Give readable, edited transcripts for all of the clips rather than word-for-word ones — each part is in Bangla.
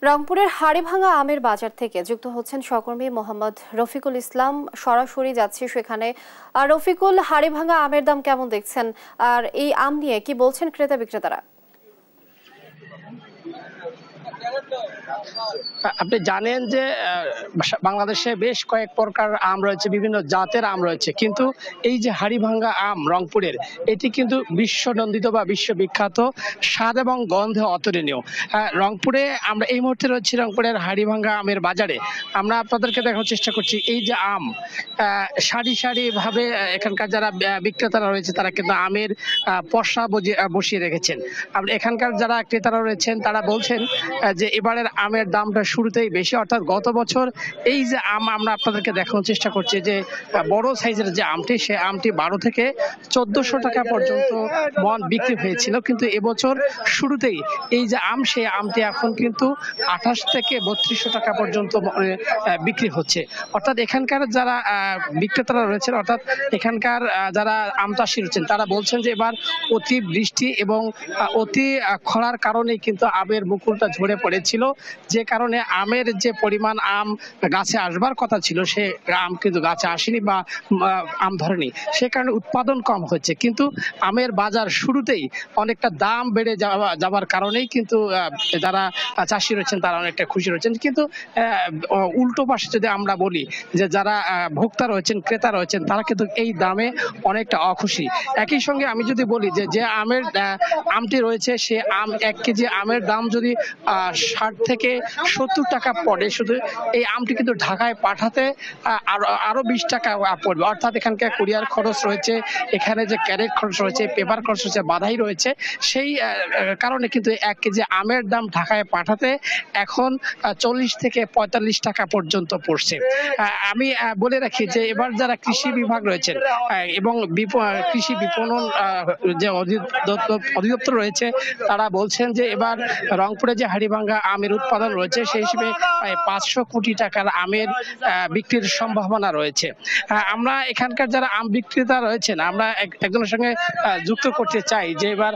রংপুরের হাড়িভাঙা আমের বাজার থেকে যুক্ত হচ্ছেন সহকর্মী মোহাম্মদ রফিকুল ইসলাম। সরাসরি যাচ্ছি সেখানে। রফিকুল, হাড়িভাঙা আমের দাম কেমন দেখছেন, আর এই আম নিয়ে কি বলছেন ক্রেতা বিক্রেতারা? আপনি জানেন যে বাংলাদেশে বেশ কয়েক প্রকার আম রয়েছে, বিভিন্ন জাতের আম রয়েছে, কিন্তু এই যে হাড়িভাঙা আম রংপুরের, এটি কিন্তু বিশ্বনন্দিত বা বিশ্ববিখ্যাত, স্বাদ এবং গন্ধে অতুলনীয়। রংপুরে আমরা এই মুহূর্তে রয়েছি রংপুরের হাড়িভাঙা আমের বাজারে। আমরা আপনাদেরকে দেখানোর চেষ্টা করছি এই যে আম সারি সারি ভাবে এখানকার যারা বিক্রেতারা রয়েছে তারা কিন্তু আমের পসরা বসিয়ে রেখেছেন। এখানকার যারা ক্রেতারা রয়েছেন তারা বলছেন যে এবারের আমের দামটা শুরুতেই বেশি, অর্থাৎ গত বছর এই যে আম আমরা আপনাদেরকে দেখানোর চেষ্টা করছি যে বড় সাইজের যে আমটি, সে আমটি 12 থেকে 1400 টাকা পর্যন্ত মন বিক্রি হয়েছিল, কিন্তু এবছর শুরুতেই এই যে আম, সেই আমটি এখন কিন্তু 28 থেকে 3200 টাকা পর্যন্ত বিক্রি হচ্ছে। অর্থাৎ এখানকার যারা বিক্রেতারা রয়েছেন, অর্থাৎ এখানকার যারা আম চাষি রয়েছেন, তারা বলছেন যে এবার অতি বৃষ্টি এবং অতি খরার কারণে কিন্তু আমের মুকুলটা ঝরে পড়েছিল, যে কারণে আমের যে পরিমাণ আম গাছে আসবার কথা ছিল সে আম কিন্তু গাছে আসেনি বা আম ধরেনি, সে কারণে উৎপাদন কম হচ্ছে। কিন্তু আমের বাজার শুরুতেই অনেকটা দাম বেড়ে যাওয়ার কারণেই কিন্তু যারা চাষি রয়েছেন তারা অনেকটা খুশি রয়েছেন। কিন্তু উল্টো পাশে যদি আমরা বলি যে যারা ভোক্তা রয়েছেন, ক্রেতা রয়েছেন, তারা কিন্তু এই দামে অনেকটা অখুশি। একই সঙ্গে আমি যদি বলি যে যে আমের আমটি রয়েছে, সে আম 1 কেজি আমের দাম যদি 60 থেকে 70 টাকা পড়ে, শুধু এই আমটি কিন্তু ঢাকায় পাঠাতে আরো 20 টাকা পড়বে। অর্থাৎ এখানকার কুরিয়ার খরচ রয়েছে, এখানে যে ক্যারেট খরচ রয়েছে, পেপার খরচ রয়েছে, বাধাই রয়েছে, সেই কারণে কিন্তু 1 কেজি আমের দাম ঢাকায় পাঠাতে এখন 40 থেকে 45 টাকা পর্যন্ত পড়ছে। আমি বলে রাখি যে এবার যারা কৃষি বিভাগ রয়েছেন এবং কৃষি বিপণন যে অধিদপ্তর রয়েছে, তারা বলছেন যে এবার রংপুরে যে হাড়িভাঙা আমের উৎপাদন রয়েছে সেই হিসেবে প্রায় 500 কোটি টাকার আমের বিক্রির সম্ভাবনা রয়েছে। আমরা এখানকার যারা আম বিক্রেতা রয়েছেন, আমরা একজনের সঙ্গে যুক্ত করতে চাই যে এবার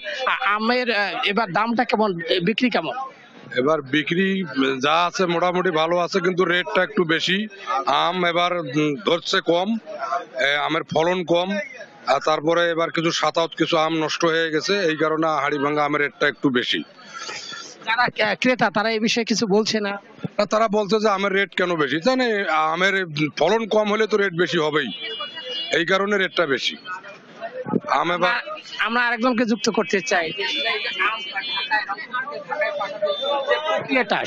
আমের এবার দামটা কেমন, বিক্রি কেমন? এবার বিক্রি যা আছে মোটামুটি ভালো আছে, কিন্তু রেটটা একটু বেশি। আম এবার ধরছে কম, আমের ফলন কম, আর তারপরে এবার কিছু কিছু আম নষ্ট হয়ে গেছে, এই কারণে হাড়িভাঙা আমের রেটটা একটু বেশি। যারা ক্রেতা তারা এই বিষয়ে কিছু বলছে না? তারা বলছে যে আমের রেট কেন বেশি, জানে আমের ফলন কম হলে তো রেট বেশি হবেই, এই কারণে রেটটা বেশি। আমরা আরেকজনকে যুক্ত করতে চাই।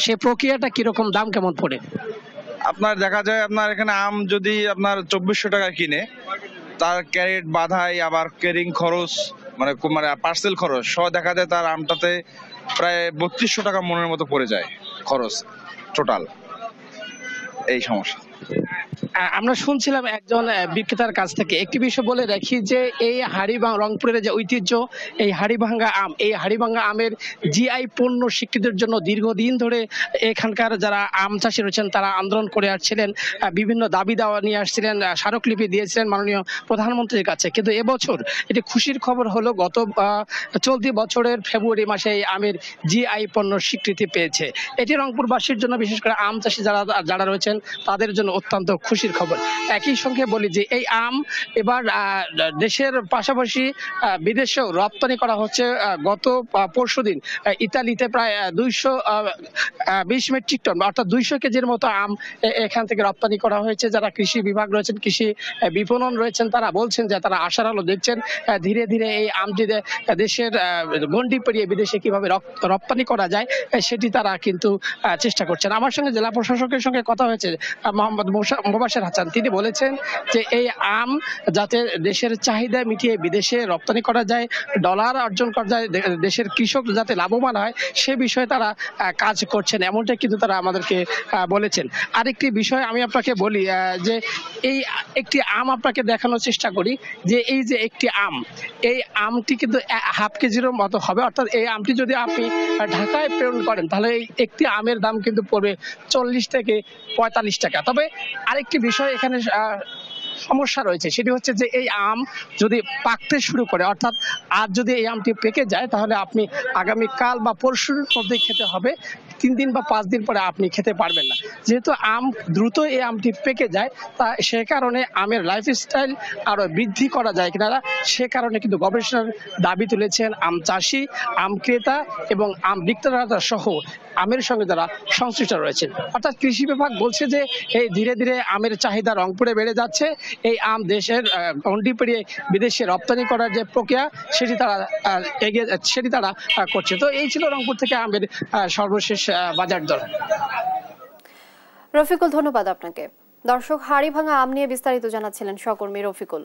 সেই প্রক্রিয়াটা কিরকম, দাম কেমন পড়ে? আপনার দেখা যায় আপনার এখানে আম যদি আপনার 2400 টাকা কিনে, তার ক্যারেট বাধাই আবার ক্যারিং খরচ মানে পার্সেল খরচ সহ দেখা যায় তার আমটাতে প্রায় 3200 টাকা মনের মতো পড়ে যায় খরচ টোটাল। এই সমস্যা আমরা শুনছিলাম একজন বিক্রেতার কাছ থেকে। একটি বিষয় বলে রাখি যে এই রংপুরের যে ঐতিহ্য, এই হাড়িভাঙা আম, এই হাড়িভাঙা আমের জিআই পণ্য স্বীকৃতির জন্য দীর্ঘদিন ধরে এখানকার যারা আম চাষি রয়েছেন তারা আন্দোলন করে আসছিলেন, বিভিন্ন দাবি দাওয়া নিয়ে আসছিলেন, স্মারকলিপি দিয়েছিলেন মাননীয় প্রধানমন্ত্রীর কাছে। কিন্তু এবছর এটি খুশির খবর হলো, গত চলতি বছরের ফেব্রুয়ারি মাসে এই আমের জিআই পণ্য স্বীকৃতি পেয়েছে। এটি রংপুরবাসীর জন্য, বিশেষ করে আম চাষি যারা রয়েছেন তাদের জন্য অত্যন্ত খুশির খবর। একই সঙ্গে বলি যে এই আম এবার দেশের পাশাপাশি বিদেশেও রপ্তানি করা হচ্ছে। গত পরশুদিন ইতালিতে প্রায় 220 মেট্রিক টন অর্থাৎ 200 কেজির মতো আম এখান থেকে রপ্তানি করা হয়েছে। যারা কৃষি বিভাগ রয়েছেন, কৃষি বিপণন রয়েছেন, তারা বলছেন যে তারা আশার আলো দেখছেন ধীরে ধীরে এই আমটি দেশের গণ্ডি পেরিয়ে বিদেশে কিভাবে রপ্তানি করা যায় সেটি তারা কিন্তু চেষ্টা করছেন। আমার সঙ্গে জেলা প্রশাসকের সঙ্গে কথা হয়েছে, মোহাম্মদ মোবাশ্বের হাসান। তিনি বলেছেন যে এই আম যাতে দেশের চাহিদা মিটিয়ে বিদেশে রপ্তানি করা যায়, ডলার অর্জন করা যায়, দেশের কৃষক যাতে লাভবান হয় সে বিষয়ে তারা কাজ করছেন, এমনটা কিন্তু তারা আমাদেরকে বলেছেন। আরেকটি বিষয় আমি আপনাকে বলি যে এই একটি আম আপনাকে দেখানোর চেষ্টা করি যে এই যে একটি আম, এই আমটি কিন্তু হাফ কেজির মতো হবে। অর্থাৎ এই আমটি যদি আপনি ঢাকায় প্রেরণ করেন তাহলে এই একটি আমের দাম কিন্তু পড়বে 40 থেকে 45 টাকা। তবে আরেকটি বিষয় এখানে সমস্যা রয়েছে, সেটি হচ্ছে যে এই আম যদি পাকতে শুরু করে, অর্থাৎ আজ যদি এই আমটি পেকে যায় তাহলে আপনি আগামী কাল বা পরশুর মধ্যে খেতে হবে, 3 দিন বা 5 দিন পরে আপনি খেতে পারবেন না। যেহেতু আম দ্রুত এই আমটি পেকে যায়, তা সে কারণে আমের লাইফস্টাইল আরো বৃদ্ধি করা যায় কিনা সে কারণে কিন্তু গবেষণার দাবি তুলেছেন আম চাষি, আম ক্রেতা এবং আম বিক্রেতা সহ আমের সঙ্গে যারা সংশ্লিষ্ট রয়েছেন। অর্থাৎ কৃষি বিভাগ বলছে যে এই ধীরে ধীরে আমের চাহিদা রংপুরে বেড়ে যাচ্ছে। এই আম দেশের গণ্ডি পেরিয়ে বিদেশে রপ্তানি করার যে প্রক্রিয়া সেটি তারা করছে। তো এই ছিল রংপুর থেকে আমের সর্বশেষ বাজার দর। রফিকুল, ধন্যবাদ আপনাকে। দর্শক, হাড়িভাঙা আম নিয়ে বিস্তারিত জানাচ্ছিলেন সহকর্মী রফিকুল।